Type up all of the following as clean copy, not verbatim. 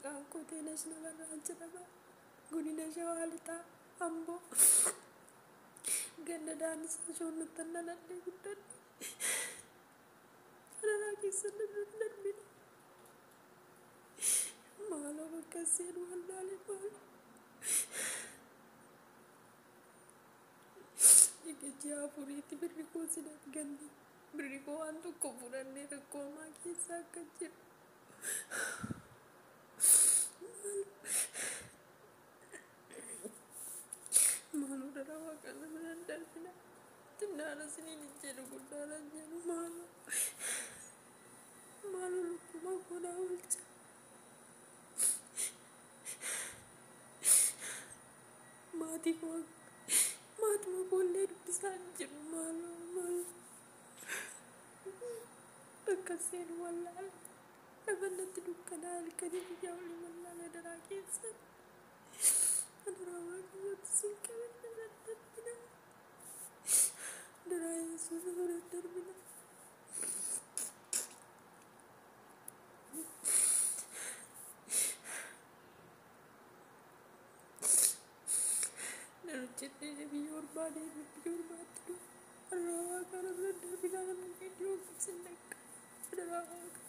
maqaan kootiinas namarraan jedhama. Godina Shawaa Lixaa Amboo ganda daandisaa shoonnuttan dhaladhee guddadhe. Hararaa keessan darbina. Maaloo bakka seen wallaalee maaloo. Eegajjii afuriitti birri koo sinat ganni. Birri koo waan tokko fudhannee rakkoo hamaa keessa akka jiru. Maaloo dara waaqana minan darbina. Tinnaara siniin ijjeedhu guddaadhaan jedhu maaloo. Maaloo lubbuma koonaa oolcha. Maatuma koollee dubbisaa jiru maaloo. Bakka seen wallaale. Lafannatti dukkanaa halkanii biyyaa olii wallaale daraa keessan. Adaraa waaqayyooti siin qabanne darbina. Daraa Yesuus irratti darbina. Narujjatee biyya orbaadee biyya orbaatti dhufu. Adaraa waaqaan irratti darbina namni viidiyoo qabsin dhaqqa. Adaraa waaqa.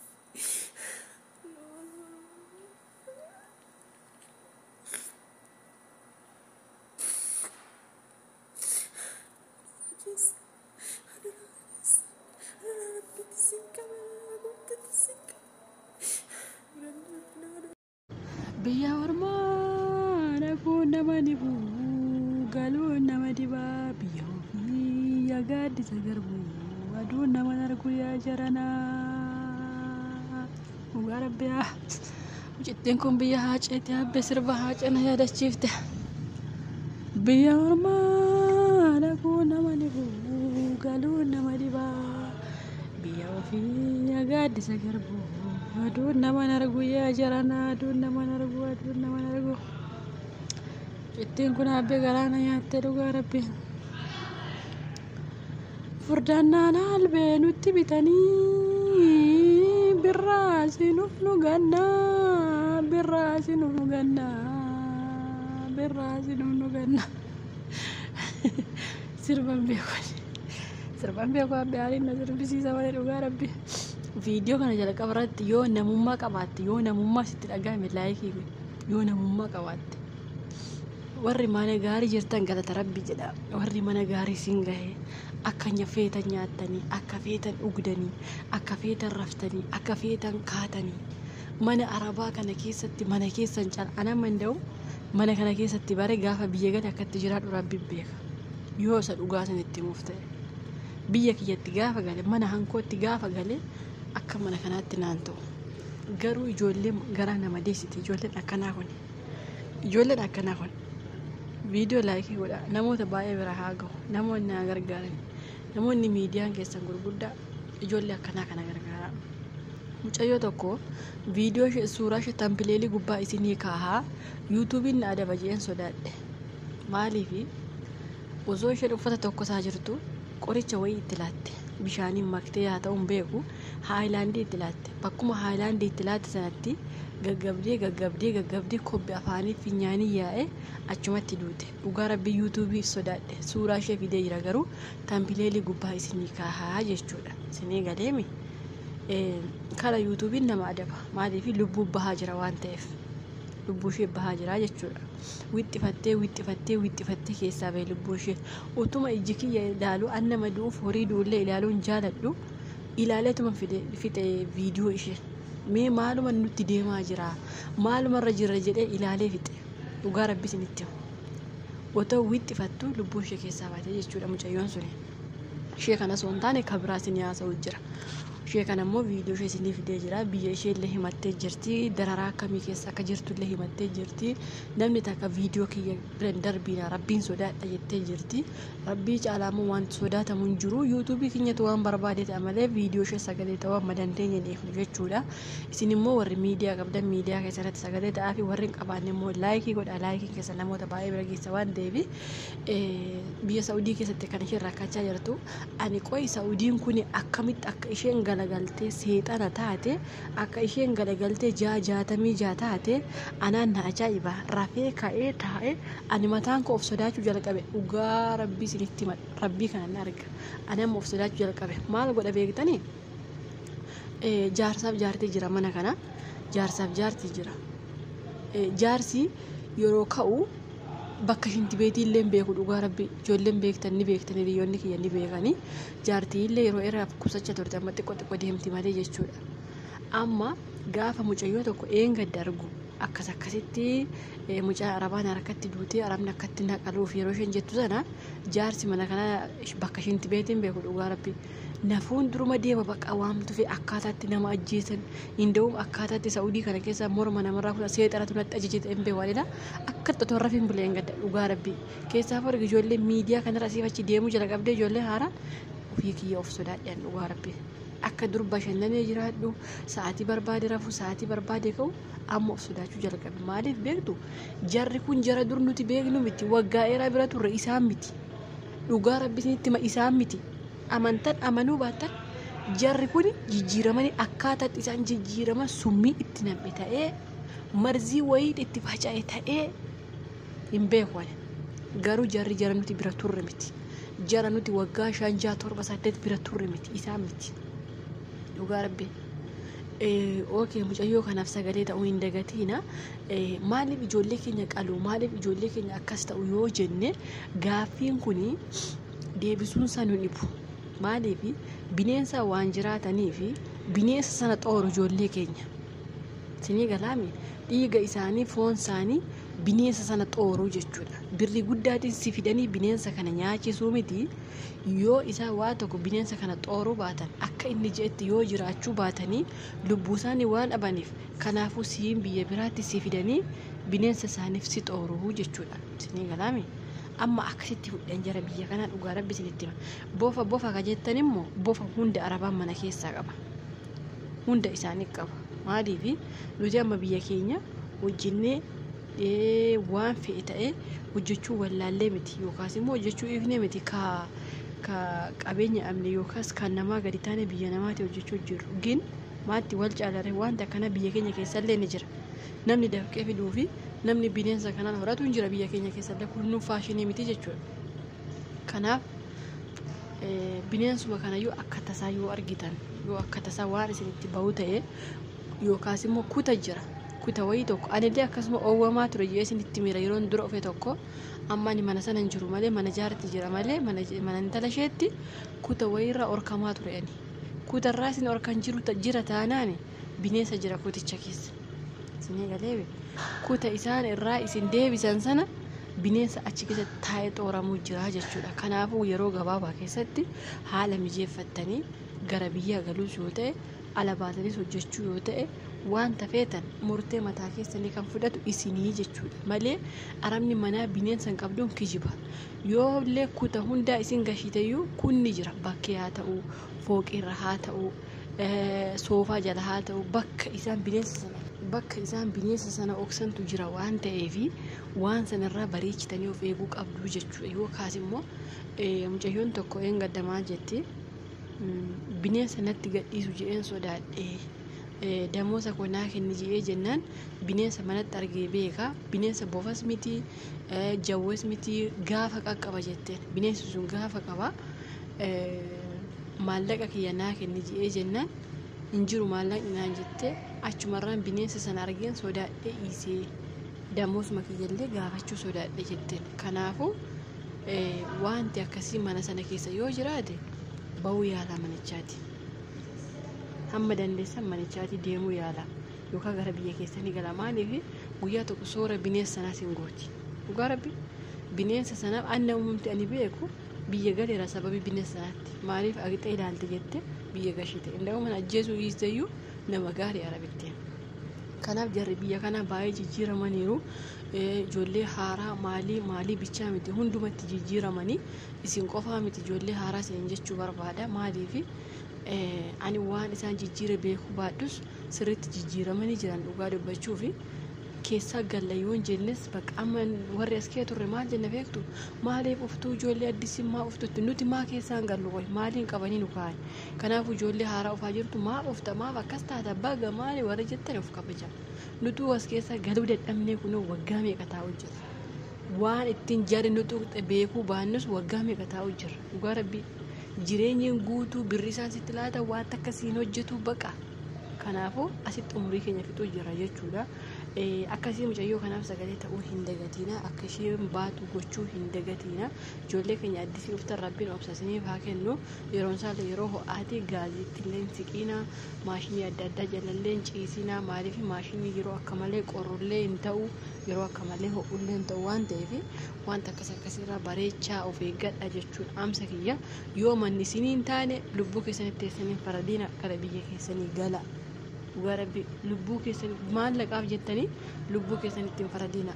Biyya ormaa dhaquun nama dhibu galuun nama dhibaa biyya ofii gaaddisa garbu aduun nama nargu yaa jaranaa dhugaa rabbiyaa mucittiin kun biyya haaceeti habbe sirba haacana yaadachiifte. Biyya ormaa dhaquun nama dhibu galuun nama dhibaa biyya ofii gaaddisa garbu aduun nama nargu yaa jaranaa aduun nama nargu. Ittiin kun habbe galaana nyaattee dhugaa rabbi. Furdaannaan albee nutti bitanii birraa sinuuf nu gannaa. Sirban beeku habbe haaliin na sirbisiisa malee dhugaa rabbi. Viidiyoo kana jalqaba irratti yoo namummaa qabaatte yoo namummaa sitti dhagahame laayikii yoo namummaa qabaatte warri mana gaarii jirtan galata rabbi jedha. Warri mana gaarii siin gahe akka feetan nyaattanii akka feetan dhugdanii akka feetan raftanii akka feetan kaatanii mana arabaa kana keessatti mana keessan cal'ana manda'u mana kana keessatti bare gaafa biyya gale akkatti jiraadhu rabbi beeka. Yoo isa dhugaa san itti muufte biyya kiyyatti gaafa gale mana hankootti gaafa gale akka mana kanaatti naan ta'u. Garuu ijoolleen garaa nama deessiti ijoolleen akkanaa kun viidiyoo laayikii godha namoota baay'ee bira haa gahu namoonni na gargaaran namoonni miidiyaan keessan gurguddaa ijoollee akkanaa kana gargaara. Mucayyoo tokko viidiyoo suuraa ishee tampileelii gubbaa isinii kaahaa yuutuubiin na adaba jedheen sodaadhe. Maaliifi osoo isheen uffata tokko isaa jirtu qoricha wayii itti laatte bishaaniin maktee haa ta'uun beeku haayilaandii itti laatte bakkuma haayilaandii itti laatte sanatti gaggabdee kobbe afaanii finyaanii yaa'e achumatti duute. Dhugaa rabbii yuutuubiif sodaadhe suuraa ishee fidee jira garuu tampileelii gubbaa isinii kaahaa jechuudha. Isinii galeemi kala yuutuubiin nama adaba maaliifi lubbuu bahaa jira waan ta'eef lubbuu ishee bahaa jira jechuudha. Wixxifattee keessaa ba'e lubbuu ishee utuma ijji kiyya ilaalu annama du'uuf horii du'ullee ilaaluun jaaladhu ilaaleetuma fixe viidiyoo ishee. Mee maaluma nutti deemaa jira maalumarra jirra jedhee ilaalee fixe dhugaa rabbi isinitti otoo wixxifattu lubbuu ishee keessaa baate jechuudha mucayyoon suni. Ishee kana osoo hin taane kan biraa isin haasa'u jira. Ishee kana immoo viidiyoo ishee isinii fidee jira. Biyya ishee illee himattee jirti. Dararaa akkamii keessa akka jirtu illee himattee jirti. Namni takka viidiyoo kiyya biran darbiina rabbiin sodaadha jettee jirti. Rabbii caalaamoo wanti sodaatamu hin jiru. Yuutuubii keenyatu waan barbaade ta'a malee viidiyoo ishee sagalee ta'uu amma dandeenya dheefnu jechuudha. Isin immoo warri miidiyaa qabdan miidiyaa keessatti sagalee ta'aa fi warri hin qabaanne immoo laayikii godha. Laayikiin keessa namoota baay'ee bira geessa waan ta'eef biyya Saa'udii keessatti kan isheen rakkachaa jirtu. Ani qoy Saa'udiin kun akkamitti akka isheen galagaltee seexana taate akka isheen galagaltee 66 taate anaan na ajaa'iba rafee ka'ee taa'ee ani mataan koo of sodaachuu jalqabe dhugaa rabbii isinitti hima rabbii kana na arga ani amma of sodaachuu jalqabe maal godha beektanii jaarsaaf jaartii jira mana kana jaarsaaf jaartii jira jaarsi yeroo ka'u bakka shinti beetii illee beeku dhugaa rabbi ijoolleen beektan ni beektan hiriyoonni kiyya ni beekanii jaartii illee yeroo irraaf kusacha turte amma xiqqoo deemti malee jechuudha. Amma gaafa mucayyoo tokko eengadda argu akkasitti mucaa arabaan harkatti duutee arabni akkatti naqaluuf yeroo isheen jettu sana jaarsi mana kana bakka shinti beetiin beeku dhugaa rabbi nafuun duruma deema bakka waamtu fi akkaataatti nama ajjeesan inda'uun akkaataatti Saa'udii kana keessa morma namarraa fuudhan seexanatu natti ajajjeeta hin beewaadha akka xotorra fi buleen gadda dhugaa rabbi keessaaf argi ijoollee miidiyaa kanarra asiif achi deemuu jala qabdee ijoollee haaraan ofii kiyya of sodaadhaan dhugaa rabbi akka dur bashannanee jiraadhu sa'aatii barbaade rafu sa'aatii barbaade ka'u amma of sodaachuu jalqabe maaliif beektu jarri kun jara dur nuti beeknu miti waggaa dheeraa bira turre isaan miti dhugaa rabbi isinitti hima isaan miti amantan amanuu baattan jarri kun jijjiiramanii akkaataatti isaan jijjiiraman summii itti nam'e ta'ee marzii wayii itti faca'e ta'ee hin beeku garuu jarri jara nuti bira turre miti jara nuti waggaa 5 6 7 8 bira turre miti isaan miti dhugaa rabbi okay mucayyoo kanaaf sagalee ta'uu hin dagatiina maaliif ijoollee keenya qalu maaliif ijoollee keenya akkas ta'u yoo jenne gaaffiin kun deebisuun san nu dhibu maaliif bineensa waan jiraatanii fi bineensa sana xooru ijoollee keenya sinii galaami dhiiga isaanii foon isaanii bineensa sana xooruu jechuudha birri guddaatiin si fidanii bineensa kana nyaachisuu miti yoo isaa waa tokko bineensa kana xooruu baatan akka inni jeetti yoo jiraachuu baatanii lubbuu isaanii waan dhabaniif kanaafuu siin biyya biraatti si fidanii bineensa isaaniif si xooruu jechuudha sinii galaami amma akkasitti fudhan jara biyya kana dhugaa rabbi isinitti hima bofa ka jettan immoo bofa hunda arabaan mana keessaa qaba hunda isaanii qaba maaliif nuti amma biyya keenya hojjennee waan fe'e ta'e hojjechuu wallaallee miti yookaas immoo hojjechuu ifnee miti ka qabeenya amne yookaas kan namaa gadi taane biyya namaatti hojjechuu jiru gin maatti wal caalare wanta kana biyya keenya keessallee ni jira namni dafqee fiduu fi namni bineensa kanaan horatu hin jira biyya keenya keessallee kun faashinii miti jechuudha kanaaf bineensuma kana yoo akka tasaa yoo argitan yoo akka tasaa waan isinitti bahu ta'e yookaas immoo kuta jira kuta wayii tokko anillee akkasuma oowwamaa ture jee isinitti mira yeroon dura ofe tokko amma ni mana sana hin jiru malee mana jaarti jira malee mana intala isheetti kuta wayiirra orkamaa ture ani kutarraa isin orkan jira taanaani bineensa jira kuticha keessa isinii galeewe kuta isaan irraa isin deebisan sana bineensa achi keessatti taa'ee xooramuu jira jechuudha kanaafuu yeroo gabaabaa keessatti haala mijeeffattanii gara biyya galuus yoo ta'e ala baatanis hojjechuu yoo ta'e wanta feetan murtee mataa keessanii kan fudhatu isinii jechuudha malee arabni manaa bineensa hin qabduun kijiba yoo illee kuta hundaa isin gashiteeyyuu kunni jira bakkee haa ta'u fooqirra haa ta'u soofaa jala haa ta'u bakka isaan bineensa sana oksantu jira waan ta'eefi waan sanarraa bareechitanii of eeguu qabdu jechuudha yookaas immoo mucayyoon tokko een gaddamaa jetti bineensa natti gadhiisu je'een sodaadhee damoosa koo naa kenni je'ee jennaan bineensa manatti argee beeka bineensa bofas miti jawwees miti gaafa qaqqaba jetteen bineensi sun gaafa qaba maallaqa kiyya naa kenni je'ee jennaan hin jiru maallaqni naan jettee achumarraan bineensa sana argeen sodaadhee dhiisee damoosuma kiyyallee gaafachuu sodaadhee jetteen kanaafuu wanti akkasii mana sana keessa yoo jiraate bahuu yaalaa manichaati hamma dandeessan manichaati deemuu yaalaa yookaan gara biyya keessanii gala maaliif guyyaa tokko soora bineensa sanaa sin gooti dhugaa rabbi bineensa sanaaf anna uumamti ani beeku biyya galeera sababii bineensa sanaatti maaliif agixee ilaalte jette biyya gashite inda'u mana ajjeesuu dhiisteeyyuu nama gaarii arabitteen kanaaf jarri biyya kana baay'ee jijjiiramaniiru ijoollee haaraa maalii bichaa miti hundumatti jijjiiramanii isin qofaa miti ijoollee haaraa isin jechuu barbaada maaliif ani waan isaan jijjiire beekuu baadhus sirriitti jijjiiramanii jiran dhugaa dubbachuu fi keessa galla yoo jennes bakka amma warri as kee turre maal jenna beektu maaliif uftuu ijoollee addisummaa uftutti nuti maa keessaan gallu qoy maaliin qabanii nu kaa'an kanaaf ijoollee haaraa ufaa jirtu maa ufta maaf akkas taata baga maali warri jettan of kabaja nutu as keessa galuu dadhabnee kunoo waggaa meeqa taa'u jira waan ittiin jaari nutu beekuu baannus waggaa meeqa taa'u jira dhugaa rabbii jireenyeen guutuu birri isaan sitti laata waan akkasiin hojjetu baqa kanaafuu asitti umurii keenya fixuu jira jechuudha akkasii mucayyoo kanaaf sagalee ta'uu hin dagatiina akka isheen baatu gochuu hin dagatiina ijoollee keenya addisii uftan rabbiin obsasiniif haa kennu yeroon isaanii yeroo ho'aatii gaazittillee siqiina maashinii adda addaa jalallee ciisinaa maaliif maashinii yeroo akka malee qorrullee hin ta'u yeroo akka malee ho'ullee hin ta'u waan ta'eef wanta akkasirraa bareechaa of eeggadha jechuun amsa kiyya yoo manni isiniin taane lubbuu keessanitti teessanii faradiina gara biyya keessanii gala Rabbi lubbuu keessan maallaqaaf jettanii lubbuu keessan ittiin faradiina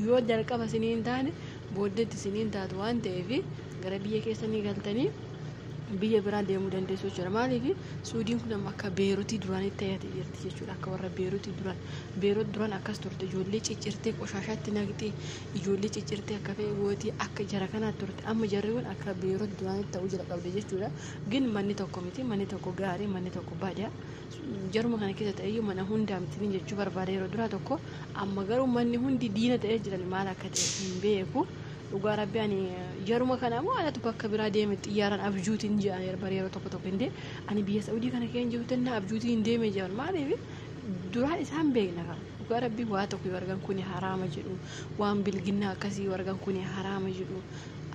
yoo jalqaba isiniin taane booddeetti isiniin taatu waan ta'eef gara biyya keessanii galtanii biyya biraa deemuu dandeessu jechuudha maaliif suudiin kun amma akka beerutii duraanii ta'ee jirti jechuudha akka warra beerutii duraan akkas turte ijoollee ciccirtee qoshaashaatti naqxee ijoollee ciccirtee akka fe'ee gootii akka jara kanaatti turte amma jarri kun akka beerutii duraanii ta'uu jira qabde jechuudha gin manni tokko miti manni tokko gaarii manni tokko baadiyyaa jaruma kana keessa ta'ee mana hundaa miti jechuu barbaada yeroo duraa tokko amma garuu manni hundi diina ta'ee jiran maal akka ta'e hin beeku dhugaa rabbi ani jaruma kana moo alatu bakka biraa deeme xiyyaaraan abjuutiin jedhan yeroo tokko indee ani biyya Saudii kana keenya jirutannaa abjuutiin deeme jedhan maaliif duraan isaan beekna kan dhugaa rabbi waa tokko wargan kuni haraama jedhu waan bilginnaa akkasii wargan kuni haraama jedhu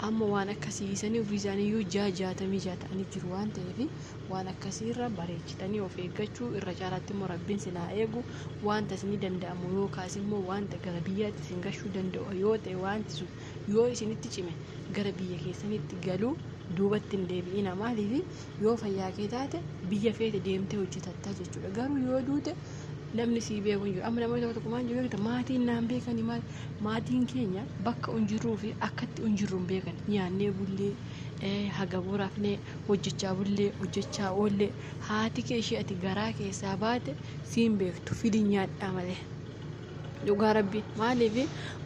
amma waan akkasii isanii ofii isaaniiyyuu jaatamii ta'anii jiru waan ta'eef waan akkasiirra bareechitanii of eeggachuu irra caalaatti immoo rabbiin sinaa eegu wanta isinii danda'amu yookaas immoo wanta gara biyyaatti isin gashuu danda'u yoo ta'e wanti sun yoo isinitti cime gara biyya keessanitti galuu duubatti hin deebi'ina maaliif yoo fayyaa kee taate biyya feete deemtee hojjetatta jechuudha garuu yoo duute namni sii beeku jiru amma namoota tokko maal jiru maatiin naan beekani maatiin keenya bakka unjirruu fi akkatti unjirruun beekan nyaannee bullee hagabuuraafne hojjechaa bullee hojjechaa oollee haati kee ishee ati garaa keessaa baate siin beektu fidi nyaadhaa malee dhugaa rabbi maaliif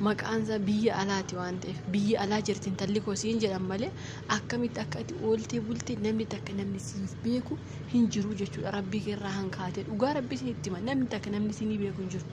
maqaansa biyya alaati waan ta'eef biyya alaa jirtin talli koo siin jedhan malee akkamitti akka ati ooltee bultee namni takka namni siif beeku hin jiru jechuudha rabbii keerraa hankaatee dhugaa rabbi isinitti hima namni takka namni siinii beeku hin jiru